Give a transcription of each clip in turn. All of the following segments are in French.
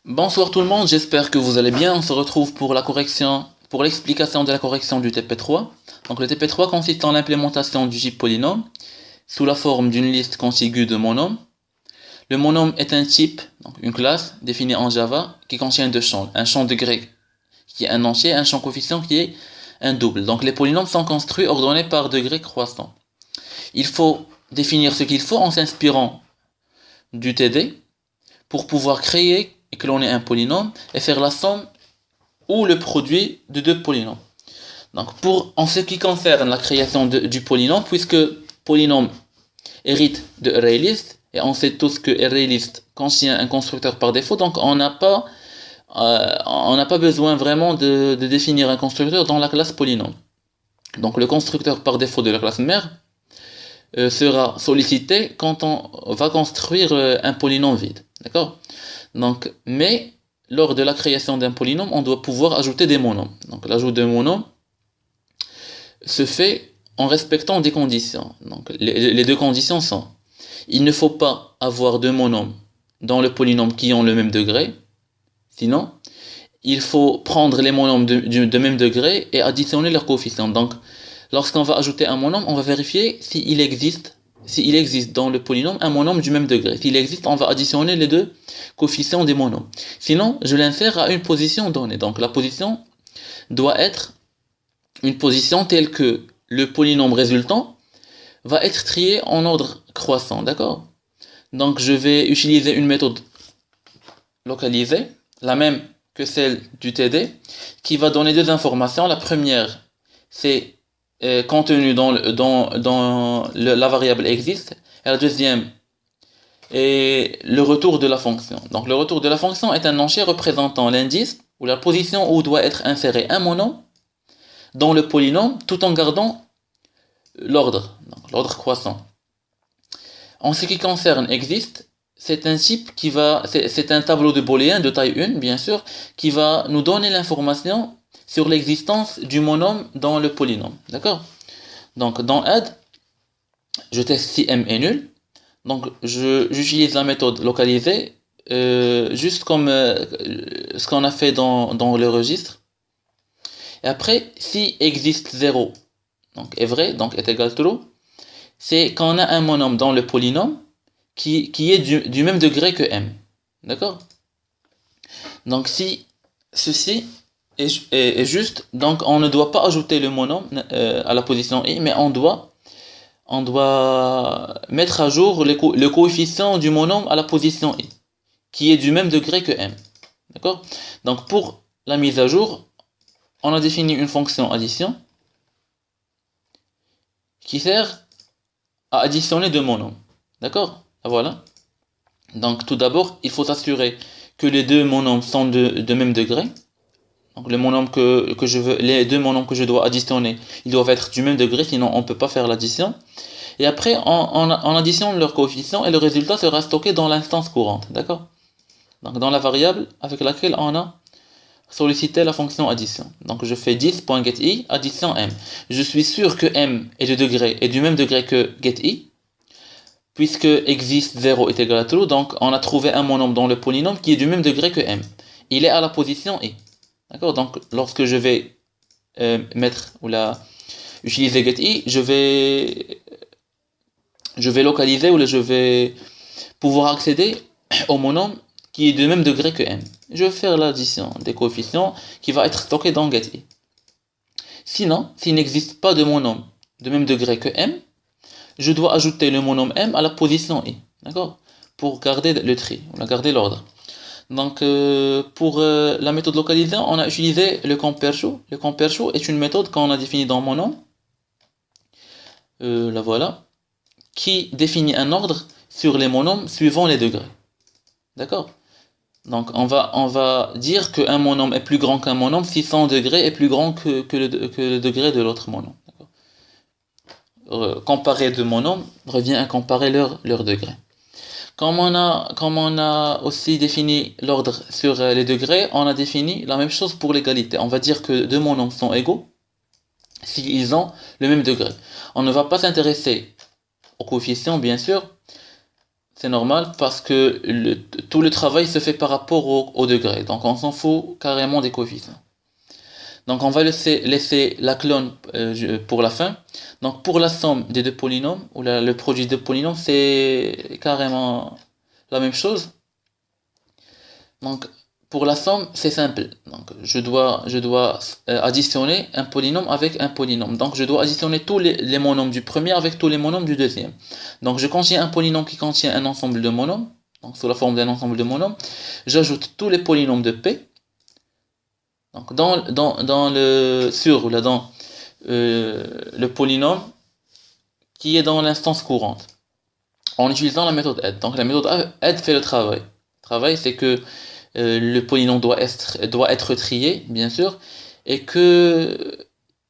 Bonsoir tout le monde, j'espère que vous allez bien. On se retrouve pour l'explication de la correction du TP3. Donc le TP3 consiste en l'implémentation du type polynôme sous la forme d'une liste contiguë de monômes. Le monôme est un type, donc une classe définie en Java qui contient deux champs, un champ degré qui est un entier, un champ coefficient qui est un double. Donc les polynômes sont construits ordonnés par degré croissant. Il faut définir ce qu'il faut en s'inspirant du TD pour pouvoir créer et cloner un polynôme et faire la somme ou le produit de deux polynômes. Donc en ce qui concerne la création du polynôme, puisque polynôme hérite de ArrayList, et on sait tous que ArrayList contient un constructeur par défaut, donc on n'a pas besoin vraiment de définir un constructeur dans la classe polynôme. Donc le constructeur par défaut de la classe mère sera sollicité quand on va construire un polynôme vide. D'accord? Donc, mais lors de la création d'un polynôme, on doit pouvoir ajouter des monômes. Donc l'ajout de monômes se fait en respectant des conditions. Donc les deux conditions sont: il ne faut pas avoir deux monômes dans le polynôme qui ont le même degré, sinon il faut prendre les monômes de même degré et additionner leurs coefficients. Donc lorsqu'on va ajouter un monôme, on va vérifier s'il existe dans le polynôme un monôme du même degré. S'il existe, on va additionner les deux coefficients des monômes. Sinon, je l'insère à une position donnée. Donc la position doit être une position telle que le polynôme résultant va être trié en ordre croissant. D'accord? Donc je vais utiliser une méthode localisée, la même que celle du TD, qui va donner deux informations. La première, c'est contenu dans la variable existe, et la deuxième est le retour de la fonction. Donc le retour de la fonction est un entier représentant l'indice ou la position où doit être inséré un monôme dans le polynôme tout en gardant l'ordre croissant. En ce qui concerne existe, c'est un type c'est un tableau de booléen de taille 1, bien sûr, qui va nous donner l'information sur l'existence du monôme dans le polynôme. D'accord? Donc dans add, je teste si m est nul. Donc j'utilise la méthode localisée, juste comme ce qu'on a fait dans le registre. Et après, si existe 0, donc est vrai, donc est égal true, c'est qu'on a un monôme dans le polynôme qui est du même degré que m. D'accord? Donc si ceci est juste, donc on ne doit pas ajouter le monôme à la position i, mais on doit mettre à jour le coefficient du monôme à la position i, qui est du même degré que m. D'accord? Donc pour la mise à jour, on a défini une fonction addition qui sert à additionner deux monômes. D'accord? Voilà. Donc tout d'abord, il faut s'assurer que les deux monômes sont de même degré. Donc les deux monômes que je dois additionner, ils doivent être du même degré, sinon on ne peut pas faire l'addition. Et après, on additionne leurs coefficients et le résultat sera stocké dans l'instance courante. D'accord? Donc dans la variable avec laquelle on a sollicité la fonction addition. Donc je fais 10.getI, addition m. Je suis sûr que m est du même degré que getI, puisque existe 0 est égal à true, donc on a trouvé un monôme dans le polynôme qui est du même degré que m. Il est à la position i. D'accord? Donc lorsque je vais utiliser getI, je vais localiser ou je vais pouvoir accéder au monôme qui est de même degré que m. Je vais faire l'addition des coefficients qui va être stocké dans getI. Sinon, s'il n'existe pas de monôme de même degré que m, je dois ajouter le monôme m à la position i. D'accord? Pour garder le tri, ou garder l'ordre. Donc pour la méthode localisée, on a utilisé le compare_show. Le compare_show est une méthode qu'on a définie dans monôme. La voilà. Qui définit un ordre sur les monômes suivant les degrés. D'accord? Donc on va dire qu'un monôme est plus grand qu'un monôme si son degré est plus grand que le degré de l'autre monôme. Comparer deux monômes revient à comparer leur degré. Comme on a aussi défini l'ordre sur les degrés, on a défini la même chose pour l'égalité. On va dire que deux monômes sont égaux s'ils ont le même degré. On ne va pas s'intéresser aux coefficients, bien sûr. C'est normal parce que tout le travail se fait par rapport au degré. Donc on s'en fout carrément des coefficients. Donc on va laisser la clone pour la fin. Donc pour la somme des deux polynômes, ou le produit de polynômes, c'est carrément la même chose. Donc pour la somme, c'est simple. Donc je dois additionner un polynôme avec un polynôme. Donc je dois additionner tous les monômes du premier avec tous les monômes du deuxième. Donc je contiens un polynôme qui contient un ensemble de monômes, donc sous la forme d'un ensemble de monômes. J'ajoute tous les polynômes de P. Donc le polynôme qui est dans l'instance courante, en utilisant la méthode add. Donc la méthode add fait le travail. Le travail, c'est que le polynôme doit être trié, bien sûr, et que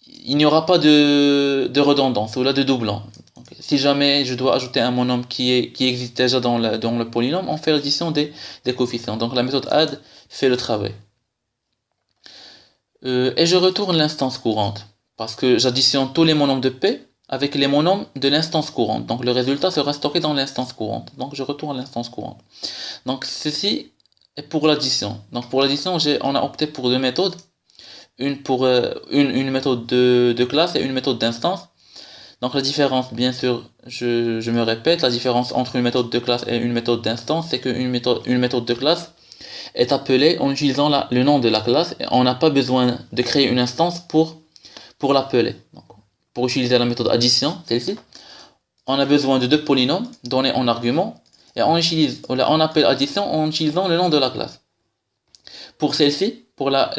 il n'y aura pas de redondance ou là de doublant. Donc, si jamais je dois ajouter un monôme qui existe déjà dans le polynôme, on fait l'addition des coefficients. Donc la méthode add fait le travail. Et je retourne l'instance courante, parce que j'additionne tous les monômes de P avec les monômes de l'instance courante. Donc le résultat sera stocké dans l'instance courante. Donc je retourne l'instance courante. Donc ceci est pour l'addition. Donc pour l'addition, on a opté pour deux méthodes. Une méthode de classe et une méthode d'instance. Donc la différence, bien sûr, je me répète, la différence entre une méthode de classe et une méthode d'instance, c'est qu'une méthode de classe est appelée en utilisant le nom de la classe, et on n'a pas besoin de créer une instance pour l'appeler. Donc, pour utiliser la méthode addition, celle-ci, on a besoin de deux polynômes donnés en argument, et on appelle addition en utilisant le nom de la classe. Pour celle-ci, pour la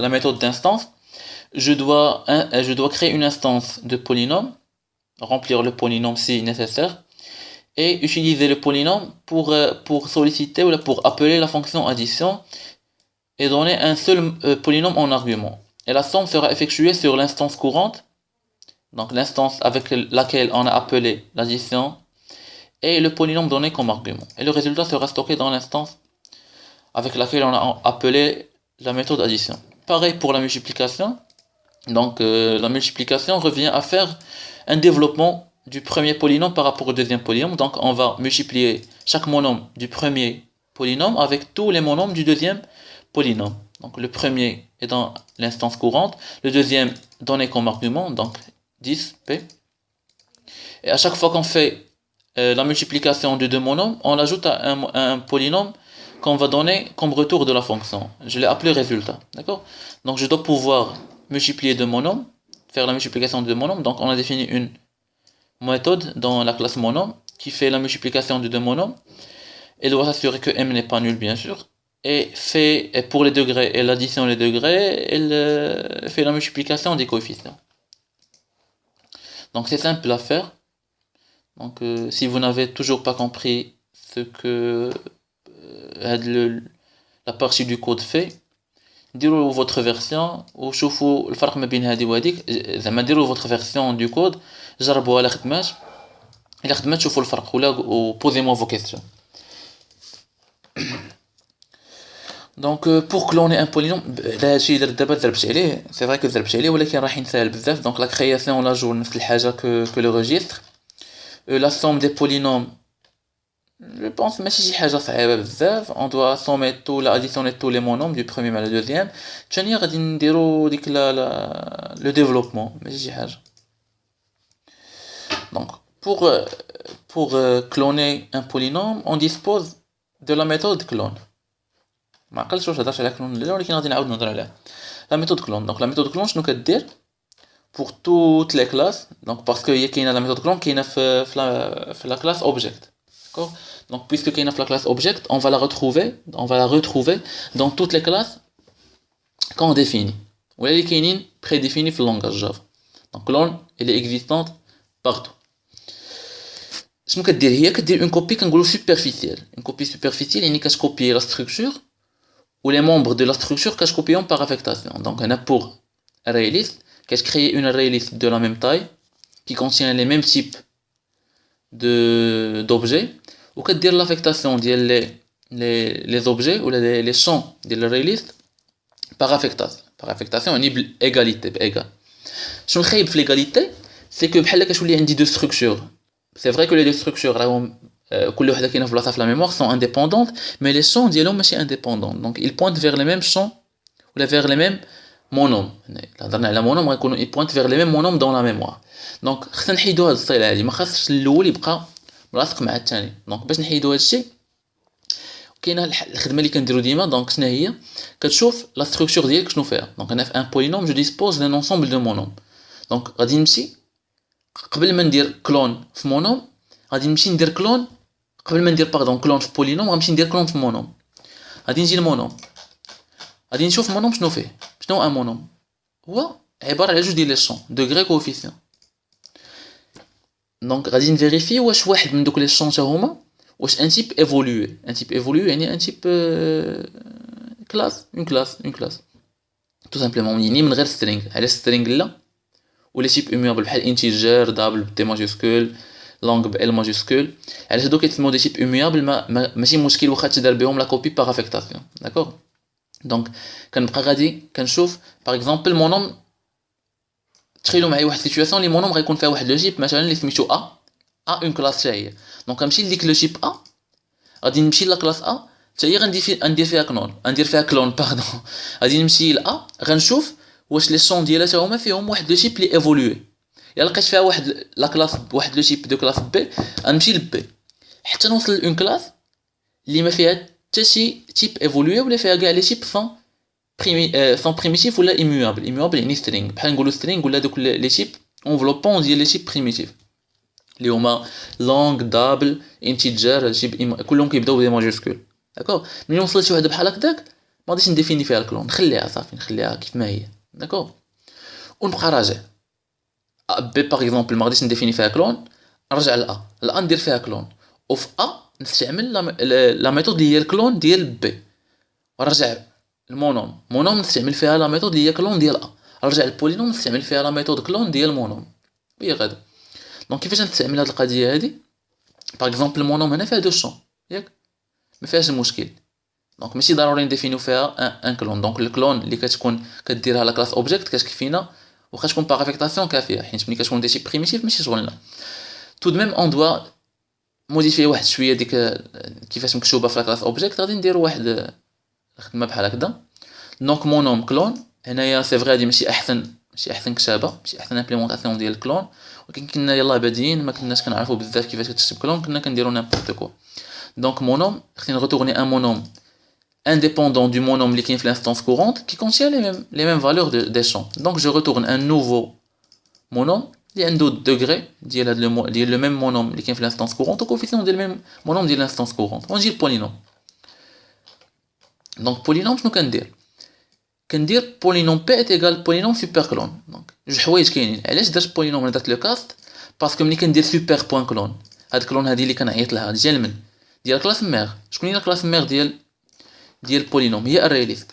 méthode d'instance, je dois créer une instance de polynôme, remplir le polynôme si nécessaire, et utiliser le polynôme pour solliciter ou pour appeler la fonction addition et donner un seul polynôme en argument. Et la somme sera effectuée sur l'instance courante, donc l'instance avec laquelle on a appelé l'addition, et le polynôme donné comme argument. Et le résultat sera stocké dans l'instance avec laquelle on a appelé la méthode addition. Pareil pour la multiplication. Donc la multiplication revient à faire un développement du premier polynôme par rapport au deuxième polynôme. Donc on va multiplier chaque monôme du premier polynôme avec tous les monômes du deuxième polynôme. Donc le premier est dans l'instance courante, le deuxième donné comme argument, donc 10p. Et à chaque fois qu'on fait la multiplication de deux monômes, on l'ajoute à un polynôme qu'on va donner comme retour de la fonction. Je l'ai appelé résultat. D'accord? Donc je dois pouvoir multiplier deux monômes, faire la multiplication de deux monômes. Donc on a défini une méthode dans la classe monôme qui fait la multiplication de deux monômes et doit s'assurer que m n'est pas nul, bien sûr. Et pour les degrés et l'addition des degrés, elle fait la multiplication des coefficients. Donc c'est simple à faire. Donc si vous n'avez toujours pas compris ce que la partie du code fait, ديروا votre version وشوفوا الفرق ما بين هذه وهذيك. زعما ديروا votre version du code, جربوها الا خدمات شوفوا الفرق ولا posez moi vos questions. Donc pour cloner un polynôme, هذا الشيء اللي دابا ضربت عليه سي فري كو ضربت عليه ولكن راح ينسهل بزاف. Donc la création la joue نفس الحاجه que le registre. La somme des polynômes, je pense ماشي شي حاجه صعيبه بزاف. On doit sommer tout la additionner tous les monômes du premier à le deuxième. ثانيا غادي نديرو ديك le développement ماشي شي حاجه. Donc pour cloner un polynôme, on dispose de la méthode clone. ما عقلتش واش هضرت على كلون ولا ولكن غادي نعاود نهضر عليها. La méthode clone. Donc la méthode clone شنو كدير pour toutes les classes. Donc parce que كاينه la méthode clone كاينه في la classe object. D'accord? Donc puisque كاينه في la classe object, on va la retrouver dans toutes les classes qu'on définit. ولا اللي كاينين prédéfinis في langage Java. Donc clone elle est existante partout. شنو كدير هي كدير une copie كنقولوا superficielle. Une copie superficielle يعني كتكوبيي la structure ou les membres de la structure كتكوبيهم par affectation. Donc on a pour array list créer une array list de la même taille qui contient les mêmes types d'objets ou كدير l'affectation ديال les objets ou les champs de l'array list par affectation يعني بالégalité بإيجال. شنو خايب في l'égalité c'est que بحال كتولي عندي deux structures c'est vrai que les deux structures راهم كل وحده كاينه في بلاصه في la mémoire sont indépendantes, mais les champs ديالهم ماشي indépendants, donc ils pointent vers les mêmes champs ولا vers les mêmes monômes. لا هضرنا على monôme غيكونوا ils pointent vers les mêmes monômes dans la mémoire. donc خصنا نحيدو هاد الصيله هادي, ما خاصش الاول يبقى ملاصق مع الثاني. دونك باش نحيدو هاد الشيء كاينه الخدمه اللي كنديرو ديما. دونك شنو هي؟ كتشوف لا ستركتور ديالك شنو فيها. دونك انا في ان بولينوم جو ديسبوز دان انسومبل دو مونوم. دونك غادي نمشي قبل ما ندير كلون في مونوم, غادي نمشي ندير كلون قبل ما ندير كلون في بولينوم, غنمشي ندير كلون في مونوم. غادي نجي للمونوم, غادي نشوف مونوم شنو فيه. شنو ان مونوم؟ هو عباره على جوج ديال لي شون دوغري كوفيسيون. دونك غادي نفيريفي واش واحد من دوك لي شون تا هما واش ان تيب ايفولوي. ان تيب ايفولوي يعني ان تيب كلاس, اون كلاس تو سامبلومون, يعني من غير سترينغ. علاش سترينغ لا؟ ولا تيب اميابل بحال انتيجر دابل بتي ماجيسكول لونغ بال ماجيسكول. علاش هادو كيتسموا دي تيب اميابل؟ ماشي مشكل واخا تدار بهم لا كوبي باغ افيكتاسيون. داكوغ. دونك كنبقى غادي كنشوف باغ اكزومبل مونوم. تخيلوا معايا واحد سيتوياسيون لي مونوم غيكون فيها واحد لو جيب مثلا اللي سميتو ا اون كلاس حتى هي. دونك غنمشي لديك لو جيب ا, غادي نمشي لا كلاس ا حتى هي غندير فيها كلون باردون. غادي نمشي لا غنشوف واش لي شون ديالها تا هما فيهم واحد لو جيب لي ايفولوي. الا لقيت فيها واحد لا كلاس بواحد لو جيب دو كلاس بي, غنمشي لبي حتى نوصل لون كلاس اللي ما فيها حتى شي تيب ايفولوي ولا فيها كاع لي تيب سون بريميتيف ولا ايموابل يعني سترينغ. بحال نقولوا سترينغ ولا دوك لي تيب انفلوبون ديال لي تيب بريميتيف اللي هما لونغ دابل انتيجر جيب كلهم كيبداو بدي ماجيسكول. داكوغ. ملي وصلت شي وحده بحال هكداك ما غاديش نديفيني فيها الكلون, نخليها صافي, نخليها كيف ما هي. داكوغ. ونبقى راجع بي باغ اكزومبل ما غاديش نديفيني فيها كلون, نرجع لا ندير فيها كلون, وفي نستعمل لا ميثود اللي هي الكلون ديال بي, ونرجع المونوم نستعمل فيها لا ميثود اللي هي كلون ديال نرجع البولينوم نستعمل فيها لا ميثود كلون ديال مونوم. وهي غادا. دونك كيفاش نستعمل هاد القضيه هادي؟ باغ اكزومبل المونوم هنا فيها دو شون ياك, ما فيهاش المشكل. دونك ماشي ضروري نديفينيو فيها ان كلون. دونك الكلون اللي كتكون كديرها لا كلاس اوبجيكت كتكفينا واخا تكون باغ افيكتاسيون كافيه, حيت ملي كتكون دي تيب بريميتيف ماشي شغلنا. تو دو ميم اون دوا موديفي واحد شويه ديك كيفاش مكتوبه في لا كلاس اوبجيكت. غادي نديرو واحد الخدمه بحال هكذا. دونك مونوم كلون هنايا سي فغي هادي ماشي احسن كتابه, ماشي احسن امبليمونطاسيون ديال الكلون, ولكن كنا يلاه بادين ما كناش كنعرفوا بزاف كيفاش كتكتب كلون, كنا كنديروا نيمبورط كو. دونك مونوم خصني نغوتورني ان مونوم indépendant du monôme qui est l'instance courante qui contient les mêmes valeurs des champs. Donc je retourne un nouveau monôme qui a un degré dit le même monôme qui est l'instance courante au coefficient du même monôme de l'instance courante. On dit le polynôme. Donc polynôme شنو كندير polynôme p est égal polynôme super clone. Donc جوج حوايج كاينين. علاش درت polynôme انا درت لو كاست باسكو ملي كندير super point clone هاد كلون هادي اللي كنعيط لها ديال من ديال كلاس مير. شكون هي الكلاس مير ديال بولينوم؟ هي الريليست.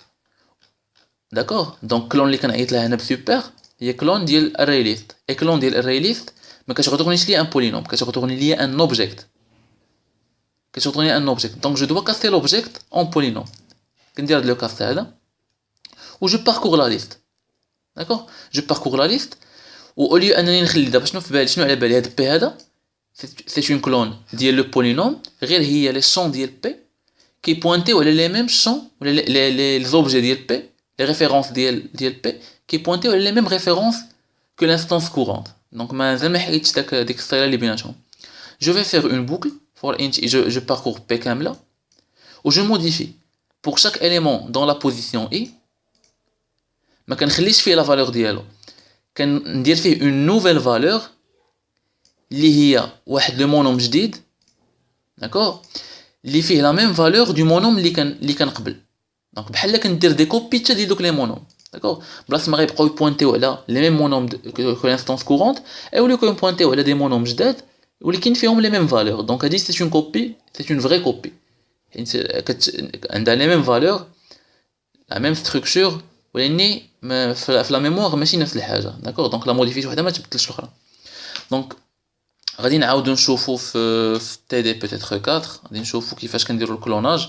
داكوغ. دونك كلون اللي كنعيط لها هنا بسوبر هي كلون ديال الريليست. اي كلون ديال الريليست ما كتغوتورنيش ليا ان بولينوم, كتغوتورني ليا ان اوبجيكت. دونك جو دوا كاستي لوبجيكت اون بولينوم. كندير هاد لو كاست هذا و جو باركور لا ليست. داكوغ. جو باركور لا ليست و اوليو انني نخلي دابا شنو على بالي هاد بي هذا سي اون كلون ديال لو بولينوم, غير هي لي شون ديال بي qui pointaient les mêmes champs, les objets d'ILP, les références d'ILP, qui pointaient les mêmes références que l'instance courante. Donc, je vais faire une boucle, je parcours P là, où je modifie. Pour chaque élément dans la position I, je ne vais pas la valeur d'ILO. Je vais faire une nouvelle valeur, qui est le monôme جديد, d'accord? اللي فيه لا ميم فالور دو مونوم اللي كان قبل. دونك بحال كندير دي كوبي حتى ديال دوك لي مونوم. داكوغ. بلاص ما غيبقاو يبوينتيو على لي ميم مونوم كو لانستونس كورونت ايوليو يبوينتيو على دي مونوم جداد ولكن فيهم لي ميم فالور. دونك هادي سي اون كوبي, سي اون فري كوبي, حيت عندها لي ميم فالور لا ميم ستركتور ولكن في لا ميموار ماشي نفس الحاجه. داكوغ. دونك لا موديفيت وحده ما تبدلش الاخرى. دونك غادي نعاودو نشوفو في تي دي بوتيتر 4 غادي نشوفو كيفاش كنديرو الكلوناج.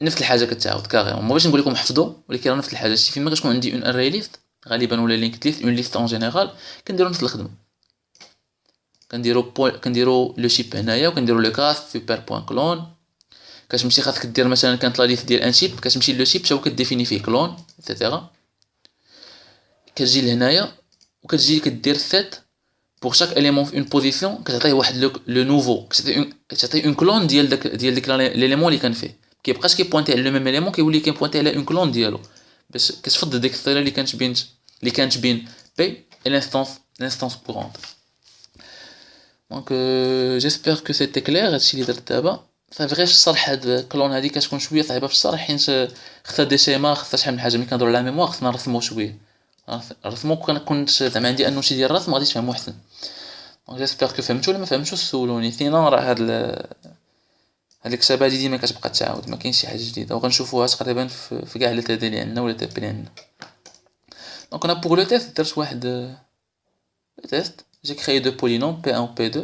نفس الحاجه كتعاود كاريون, ما باش نقول لكم حفظوا ولكن راه نفس الحاجه. شتي فيما كتكون عندي اون اري ليست غالبا ولا لينك ليست اون ليست اون جينيرال كنديرو نفس الخدمه. كنديرو لو شيب هنايا وكنديرو لو كاست سوبر بوين كلون. كتمشي خاصك دير مثلا كانت لا ليست ديال ان شيب، كتمشي لو شيب تا وكديفيني فيه كلون ايتترا. كتجي لهنايا وكتجي كدير سيت بور شاك اليمون في اون بوزيسيون، كتعطيه واحد لو نوفو، كتعطيه اون كلون ديال ديك ليليمون اللي كان فيه. كيبقاش كيبوينتي على لو ميم اليمون، كيولي كيبوينتي على اون كلون ديالو باش كتفضل ديك الصيله اللي كانت بين بي et l'instance courante. Donc j'espère que c'était clair هادشي اللي درت دابا. صافي غير في الشرح هاد الكلون هادي كتكون شويه صعيبه في الشرح، حيت خصها دي شيما، خصها شحال من حاجه. ملي كنهضروا على ميموار خصنا نرسمو شويه، نرسمو. كنت زعما عندي انه شي ديال الرسم غادي تفهمو احسن. دونك جيسبر كو فهمتو، ولا ما فهمتوش سولوني. سينون راه هاد الكتاب هادي ديما كتبقى تعاود، ما كاينش شي حاجه جديده، وغنشوفوها تقريبا في كاع لي تي دي اللي عندنا ولا تي بي اللي عندنا. دونك انا بوغ لو تيست درت واحد لو تيست. j'ai créé deux polynômes P1 ou P2.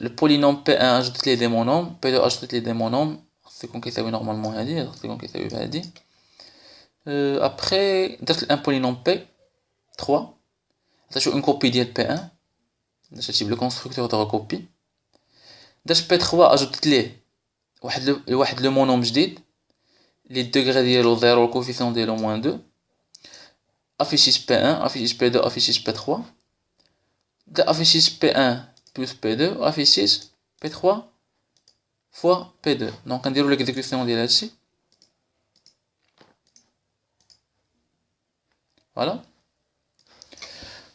Le polynôme P1 ajoute les démonomes, P2 ajoute les démonomes. C'est comme كيساوي normalement هادي، c'est comme كيساوي هادي. Après درت un polynôme P3. درت une copie ديال P1. درت le constructeur de recopie. درت P3 ajoute ليه واحد لو مونوم جديد اللي الدوغري ديالو 0 والكوفيسيون ديالو موان 2. affichage P1, affichage P2, affichage P3. De affichage P1 plus P2, affichage P3 fois P2. Donc on dirait l'exécution de là-dessus. Voilà.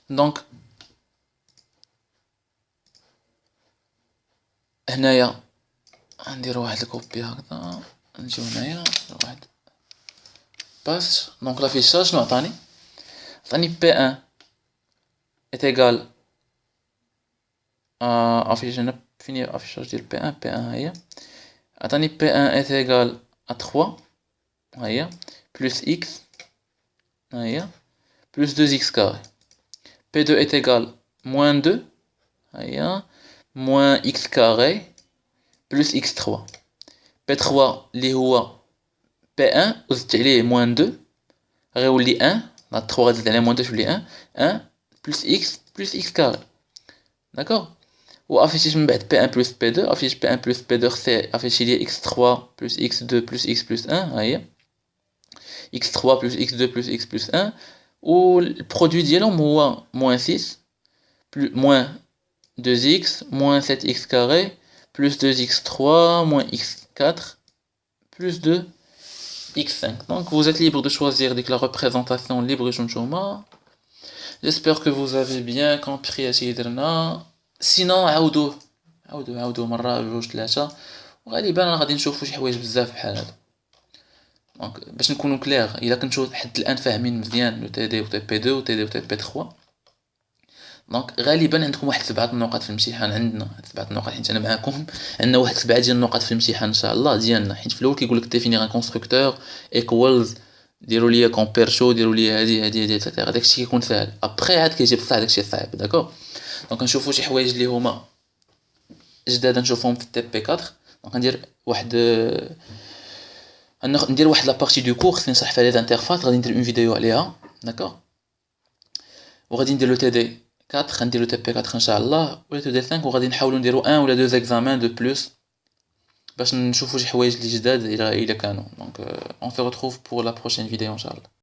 Donc هنايا ندير واحد الكوبي هكذا، نجيو هنايا واحد باس. دونك لافيشاج شنو عطاني P1 est égal à affichage ديال P1 هي عطاني P1 est égal à 3 هي plus x هي plus 2x carré. P2 est égal moins 2 هي moins x carré plus x3. P3 اللي هو P1 وزدت عليه moins 2 غيولي 1. 3 غتزيد على موان 2 تولي 1 بلس اكس بلس اكس كاري. داكوغ. و افيشيج من بعد P1 بلس P2. افيشيج P1 بلس P2 خصي افيشي لي x3 بلس x2 بلس x بلس 1 ها هي x3 بلس x2 بلس x بلس 1. و البرودوي ديالهم هو موان 6 موان 2x موان 7x كاري بلس 2x3 موان x4 plus 2 x5. Donc vous êtes libre de choisir dès que la représentation libre جمجمة. J'espère que vous avez bien compris هادشي اللي درنا. سينون عاودوه مرة جوج ثلاثة، وغالبا انا غادي نشوفو شي حوايج بزاف بحال هادو. دونك باش نكونو كلير، الا كنتو حد الان فاهمين مزيان لو تي دي و تي بي 2 و تي دي و تي بي 3، دونك غالبا عندكم واحد 7 النقط في الامتحان. عندنا 7 النقط حيت انا معاكم. عندنا واحد 7 ديال النقط في الامتحان ان شاء الله ديالنا، حيت في الاول كيقول لك ديفينير ان كونستركتور ايكوالز، ديروا ليا كومبير شو، ديروا ليا هادي ايتترا. داكشي كيكون ساهل. ابري عاد كيجي بصح داكشي صعيب. داكوغ. دونك نشوفوا شي حوايج اللي هما جداد نشوفهم في تي بي 4. دونك ندير واحد لابارتي دو كور خصني نشرح فيها لي انترفاس، غادي ندير اون فيديو عليها. داكوغ. وغادي ندير لو تي دي 4، غنديرو تي بي 4 ان شاء الله، ولا تي دي 5، وغادي نحاولوا نديرو 1 ولا 2 زيكزامان دو بلوس باش نشوفوا شي حوايج اللي جداد الا كانوا. دونك on se retrouve pour la prochaine vidéo ان شاء الله.